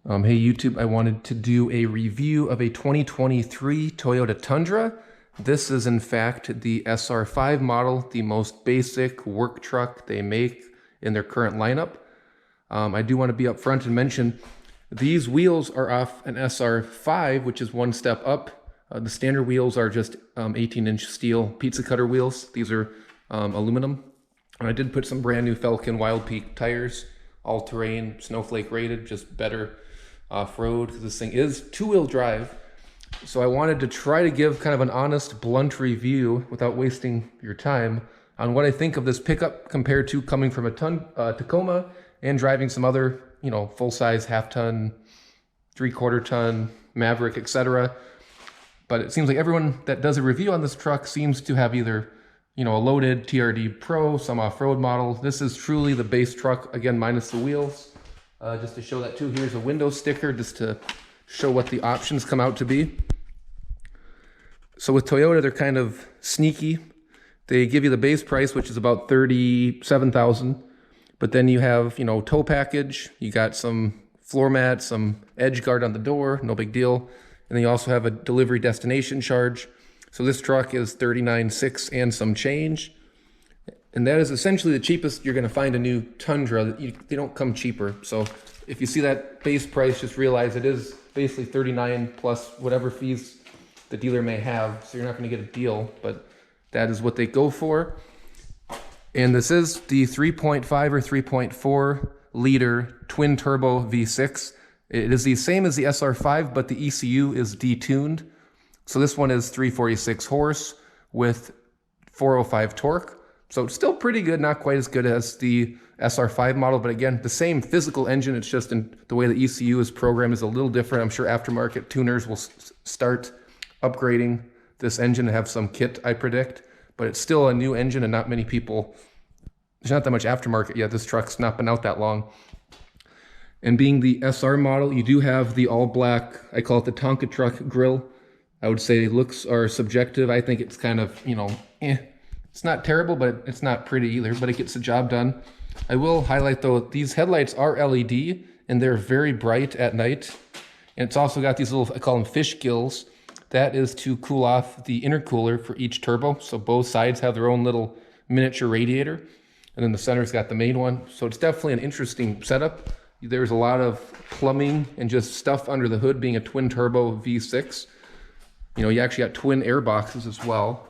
Hey YouTube, I wanted to do a review of a 2023 Toyota Tundra. This is in fact the SR5 model, the most basic work truck they make in their current lineup. I do want to be upfront and mention these wheels are off an SR5, which is one step up. The standard wheels are just 18-inch steel pizza cutter wheels. These are aluminum. And I did put some brand new Falcon Wild Peak tires, all-terrain, snowflake rated, just better off-road. This thing is two-wheel drive, so I wanted to try to give kind of an honest, blunt review without wasting your time on what I think of this pickup compared to coming from a Tacoma and driving some other, full-size half-ton, three-quarter-ton Maverick, etc. But it seems like everyone that does a review on this truck seems to have either, a loaded TRD Pro, some off-road model. This is truly the base truck, again, minus the wheels. Just to show that too, here's a window sticker just to show what the options come out to be. So with Toyota, they're kind of sneaky. They give you the base price, which is about $37,000, but then you have, tow package, you got some floor mat, some edge guard on the door, no big deal. And then you also have a delivery destination charge. So this truck is $39,600 and some change. And that is essentially the cheapest you're going to find a new Tundra. They don't come cheaper. So if you see that base price, just realize it is basically $39,000 plus whatever fees the dealer may have. So you're not going to get a deal, but that is what they go for. And this is the 3.5 or 3.4 liter twin turbo V6. It is the same as the SR5, but the ECU is detuned. So this one is 346 horse with 405 torque. So it's still pretty good, not quite as good as the SR5 model, but again, the same physical engine. It's just in the way the ECU is programmed is a little different. I'm sure aftermarket tuners will start upgrading this engine to have some kit, I predict, but it's still a new engine and not many people, there's not that much aftermarket yet. This truck's not been out that long. And being the SR model, you do have the all black, I call it the Tonka truck grille. I would say looks are subjective. I think it's kind of, It's not terrible, but it's not pretty either, but it gets the job done. I will highlight though, these headlights are LED and they're very bright at night. And it's also got these little, I call them fish gills. That is to cool off the intercooler for each turbo. So both sides have their own little miniature radiator. And then the center's got the main one. So it's definitely an interesting setup. There's a lot of plumbing and just stuff under the hood being a twin turbo V6. You actually got twin air boxes as well.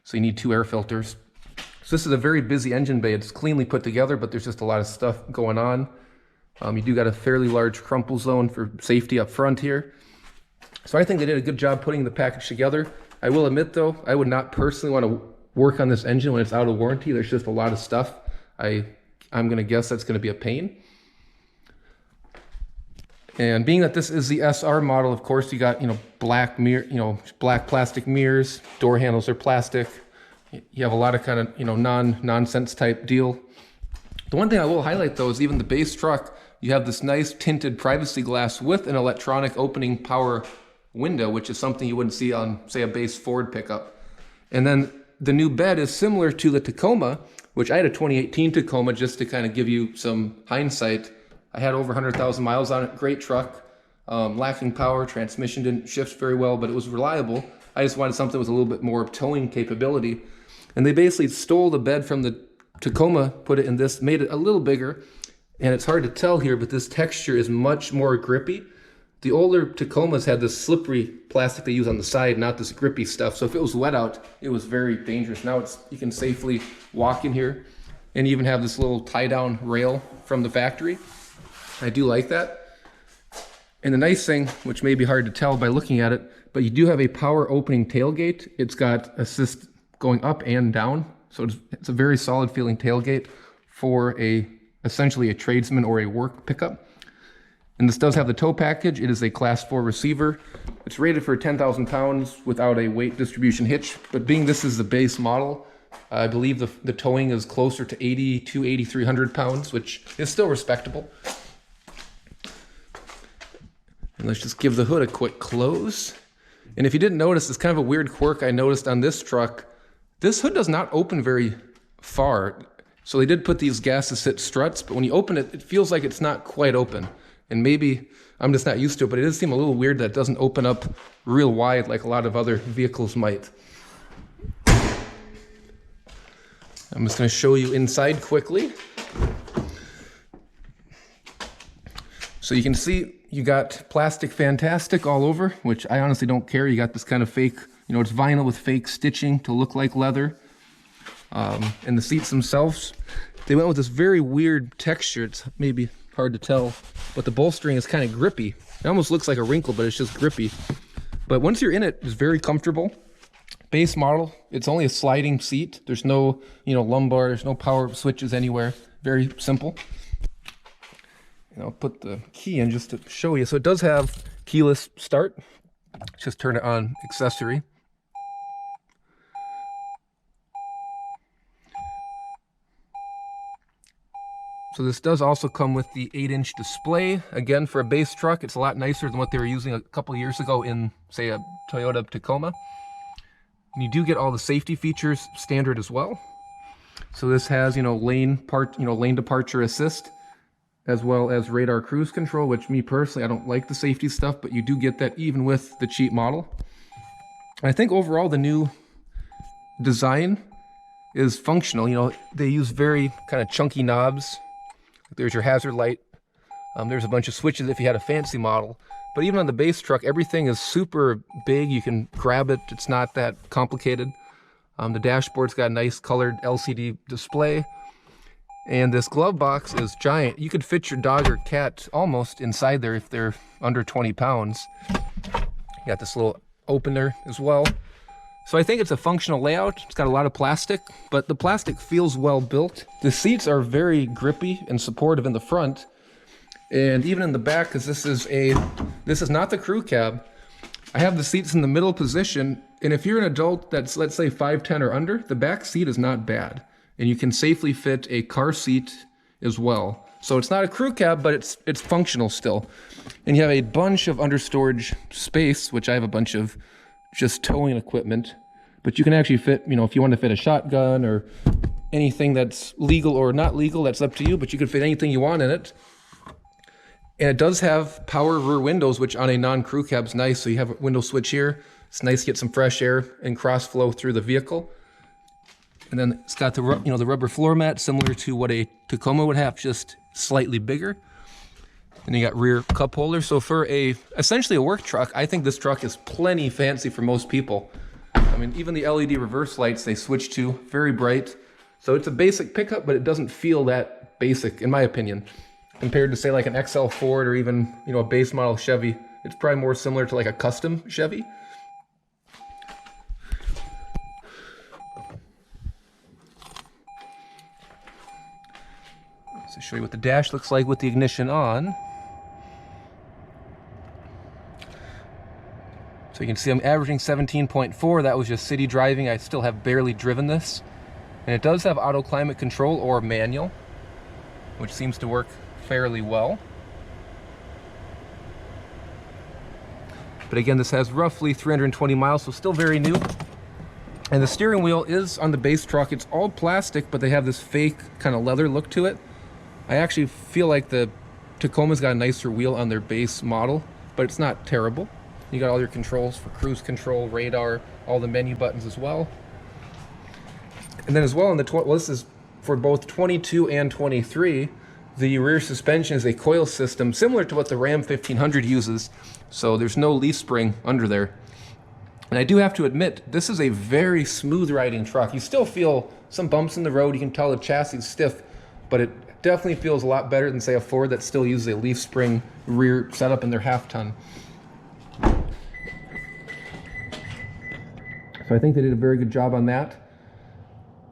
So you need two air filters. So this is a very busy engine bay. It's cleanly put together, but there's just a lot of stuff going on. You do got a fairly large crumple zone for safety up front here. So I think they did a good job putting the package together. I will admit though, I would not personally want to work on this engine when it's out of warranty. There's just a lot of stuff. I'm gonna guess that's gonna be a pain. And being that this is the SR model, of course, you got, black mirror, black plastic mirrors, door handles are plastic. You have a lot of kind of, nonsense type deal. The one thing I will highlight though is even the base truck, you have this nice tinted privacy glass with an electronic opening power window, which is something you wouldn't see on, say, a base Ford pickup. And then the new bed is similar to the Tacoma, which I had a 2018 Tacoma just to kind of give you some hindsight. I had over 100,000 miles on it, great truck, lacking power, transmission didn't shift very well, but it was reliable. I just wanted something with a little bit more towing capability. And they basically stole the bed from the Tacoma, put it in this, made it a little bigger. And it's hard to tell here, but this texture is much more grippy. The older Tacomas had this slippery plastic they use on the side, not this grippy stuff. So if it was wet out, it was very dangerous. Now you can safely walk in here. And you even have this little tie-down rail from the factory. I do like that. And the nice thing, which may be hard to tell by looking at it, but you do have a power opening tailgate. It's got assist going up and down. So it's a very solid feeling tailgate for essentially a tradesman or a work pickup. And this does have the tow package. It is a class 4 receiver. It's rated for 10,000 pounds without a weight distribution hitch, but being this is the base model, I believe the towing is closer to 8,300 pounds, which is still respectable. And let's just give the hood a quick close. And if you didn't notice, it's kind of a weird quirk I noticed on this truck. This hood does not open very far. So they did put these gas assist struts, but when you open it, it feels like it's not quite open. And maybe I'm just not used to it, but it does seem a little weird that it doesn't open up real wide like a lot of other vehicles might. I'm just going to show you inside quickly. So you can see you got plastic fantastic all over, which I honestly don't care. You got this kind of fake, you know, it's vinyl with fake stitching to look like leather. And the seats themselves, they went with this very weird texture. It's maybe hard to tell, but the bolstering is kind of grippy. It almost looks like a wrinkle, but it's just grippy. But once you're in it, it's very comfortable. Base model, it's only a sliding seat. There's no, you know, lumbar, there's no power switches anywhere. Very simple. And I'll put the key in just to show you. So it does have keyless start. Just turn it on, accessory. So this does also come with the 8-inch display. Again, for a base truck, it's a lot nicer than what they were using a couple years ago in, say, a Toyota Tacoma. And you do get all the safety features standard as well. So this has, you know, lane departure assist, as well as radar cruise control, which me personally, I don't like the safety stuff, but you do get that even with the cheap model. And I think overall the new design is functional. You know, they use very kind of chunky knobs. There's your hazard light. There's a bunch of switches if you had a fancy model. But even on the base truck, everything is super big. You can grab it. It's not that complicated. The dashboard's got a nice colored LCD display. And this glove box is giant. You could fit your dog or cat almost inside there if they're under 20 pounds. You got this little opener as well. So I think it's a functional layout. It's got a lot of plastic, but the plastic feels well built. The seats are very grippy and supportive in the front, and even in the back, because this is not the crew cab. I have the seats in the middle position, and if you're an adult that's, let's say, 5'10" or under, the back seat is not bad, and you can safely fit a car seat as well. So it's not a crew cab, but it's functional still. And you have a bunch of understorage space, which I have a bunch of just towing equipment, but you can actually fit, you know, if you want to fit a shotgun or anything that's legal or not legal, that's up to you, but you can fit anything you want in it. And it does have power rear windows, which on a non-crew cab is nice. So you have a window switch here. It's nice to get some fresh air and cross flow through the vehicle. And then it's got the, you know, the rubber floor mat, similar to what a Tacoma would have, just slightly bigger. And you got rear cup holders. So for essentially a work truck, I think this truck is plenty fancy for most people. I mean, even the LED reverse lights they switch to, very bright. So it's a basic pickup, but it doesn't feel that basic, in my opinion, compared to say like an XL Ford or even, you know, a base model Chevy. It's probably more similar to like a custom Chevy. So show you what the dash looks like with the ignition on. So you can see I'm averaging 17.4. That was just city driving. I still have barely driven this. And it does have auto climate control or manual, which seems to work fairly well. But again, this has roughly 320 miles, so still very new. And the steering wheel is on the base truck. It's all plastic, but they have this fake kind of leather look to it. I actually feel like the Tacoma's got a nicer wheel on their base model, but it's not terrible. You got all your controls for cruise control, radar, all the menu buttons as well. And then as well in the, well, this is for both 22 and 23, the rear suspension is a coil system similar to what the Ram 1500 uses. So there's no leaf spring under there. And I do have to admit, this is a very smooth riding truck. You still feel some bumps in the road. You can tell the chassis is stiff, but it definitely feels a lot better than, say, a Ford that still uses a leaf spring rear setup in their half ton. So I think they did a very good job on that.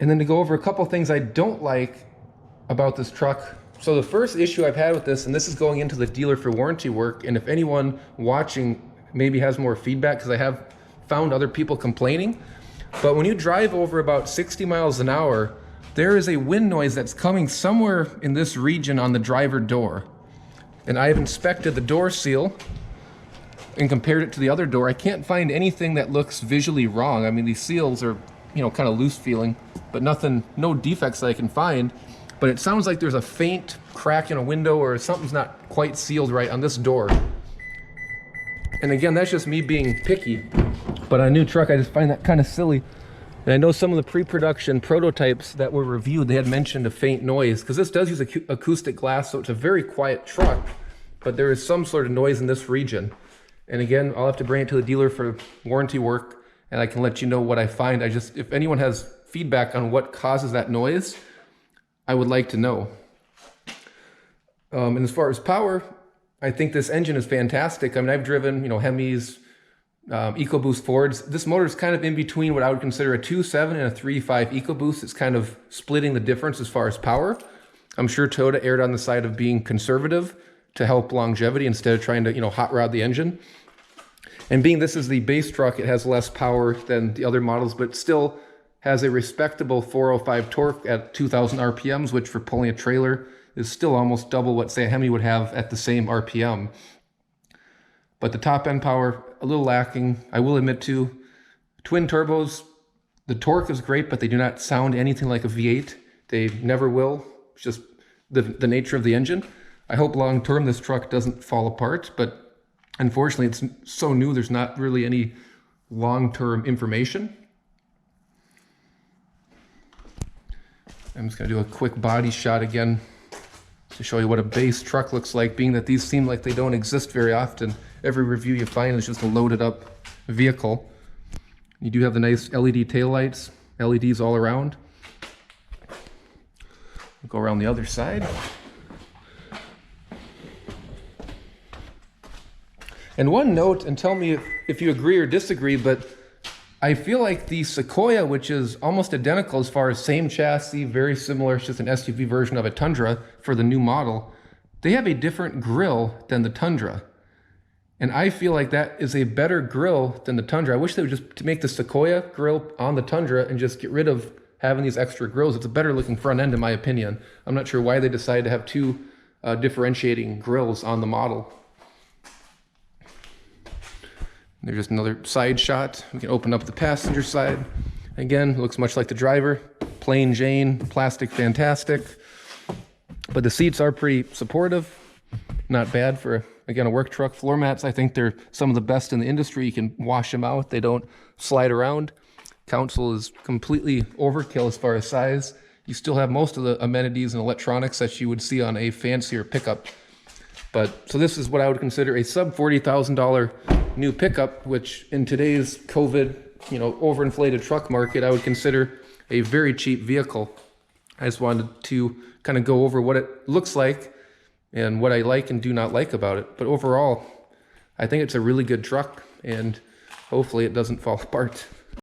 And then to go over a couple things I don't like about this truck. So the first issue I've had with this, and this is going into the dealer for warranty work, and if anyone watching maybe has more feedback, because I have found other people complaining, but when you drive over about 60 miles an hour, there is a wind noise that's coming somewhere in this region on the driver door. And I've inspected the door seal and compared it to the other door. I can't find anything that looks visually wrong. I mean, these seals are, you know, kind of loose feeling, but nothing, no defects that I can find. but it sounds like there's a faint crack in a window or something's not quite sealed right on this door. And again, that's just me being picky. But on a new truck, I just find that kind of silly. And I know some of the pre-production prototypes that were reviewed, they had mentioned a faint noise, because this does use acoustic glass, so it's a very quiet truck, but there is some sort of noise in this region. And again, I'll have to bring it to the dealer for warranty work, and I can let you know what I find. If anyone has feedback on what causes that noise, I would like to know. And as far as power, I think this engine is fantastic. I mean, I've driven, Hemis, EcoBoost Fords. This motor is kind of in between what I would consider a 2.7 and a 3.5 EcoBoost. It's kind of splitting the difference as far as power. I'm sure Toyota erred on the side of being conservative to help longevity instead of trying to, hot rod the engine. And being this is the base truck, it has less power than the other models, but still has a respectable 405 torque at 2,000 RPMs, which for pulling a trailer is still almost double what, say, a Hemi would have at the same RPM. But the top end power, a little lacking. I will admit to, twin turbos, the torque is great, but they do not sound anything like a V8. They never will. It's just the nature of the engine. I hope long term this truck doesn't fall apart, but unfortunately it's so new, there's not really any long-term information. I'm just gonna do a quick body shot again to show you what a base truck looks like, being that these seem like they don't exist very often. Every review you find is just a loaded up vehicle. You do have the nice LED taillights, LEDs all around. We'll go around the other side. And one note, and tell me if you agree or disagree, but I feel like the Sequoia, which is almost identical as far as same chassis, very similar, it's just an SUV version of a Tundra for the new model, they have a different grille than the Tundra. And I feel like that is a better grille than the Tundra. I wish they would just make the Sequoia grille on the Tundra and just get rid of having these extra grills. It's a better looking front end in my opinion. I'm not sure why they decided to have two differentiating grills on the model. There's just another side shot. We can open up the passenger side. Again, looks much like the driver. Plain Jane, plastic fantastic. But the seats are pretty supportive. Not bad for, again, a work truck. Floor mats, I think they're some of the best in the industry. You can wash them out. They don't slide around. Console is completely overkill as far as size. You still have most of the amenities and electronics that you would see on a fancier pickup. But so this is what I would consider a sub $40,000 new pickup, which in today's COVID, overinflated truck market, I would consider a very cheap vehicle. I just wanted to kind of go over what it looks like and what I like and do not like about it. But overall, I think it's a really good truck, and hopefully it doesn't fall apart.